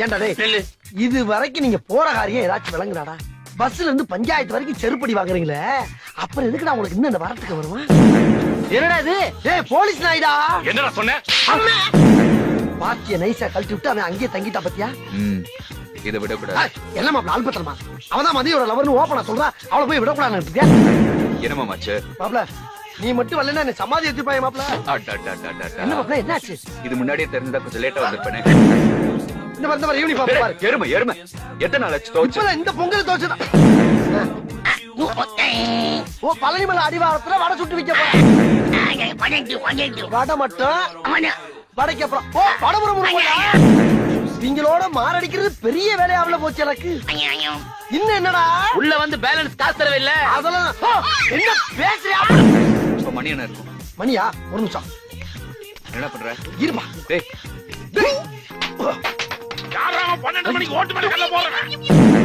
ஏன்டா டேய், இது வரைக்கும் நீங்க போற காரியம் ஏதாச்சும் விளங்குறாடா? பஸ்ல இருந்து பஞ்சாயத்து வரைக்கும் செருப்படி வாங்குறீங்களே, அப்புறம் எதுக்குடா உங்களுக்கு இன்னும் இந்த வரத்துக்கு வருமா? என்னடா இது? ஏய் போலீஸ் நாய்டா. என்னடா சொன்ன? பாத்திய நைஸா கழட்டி விட்டு அவன் அங்கேயே தங்கிட்டா பத்தியா? இதை விடக்கூடாது. என்ன மாப்பிள அல்பத்தனமா? அவதான் மதியோட லவர்னு ஓப்பனா சொல்றா, அவளை போய் விடக்கூடாதுன்னு என்னமா மாச்சு? மாப்பிள நீ மட்டும் வரலன்னா என்ன சமாதி எடுத்துப்பாய மாப்பிள. என்ன மாப்பிள என்னாச்சு? இது முன்னாடியே தெரிஞ்சதா கொஞ்சம் லேட்டா வந்திருப்பேனே. இந்த மாதிரி யூனிஃபார்ம் பாரு. எருமை எருமை எத்தனை நாள் ஆச்சு துவைச்சு? இப்பதான் இந்த பொங்கல் துவைச்சதா. ஓ பழனி மலை அடிவாரத்துல வடை சுட்டு விக்க போற. வடை மட்டும் வடைக்கு அப்புறம் ஓ வடபுறம் நீங்களோட மாரடிக்கிறது பெரிய வேலையாவல போச்சு எனக்கு. இன்னும் என்னடா உள்ள வந்து பேலன்ஸ் காசு தரவே இல்ல. அதெல்லாம் என்ன பேசுறியா? இப்ப மணி என்ன இருக்கும்? மணியா ஒரு நிமிஷம் என்ன பண்ற? இருப்பா. டேய் டேய். யாரா 12 மணிக்கு ஓட்டு மேல கல்ல போறேன்.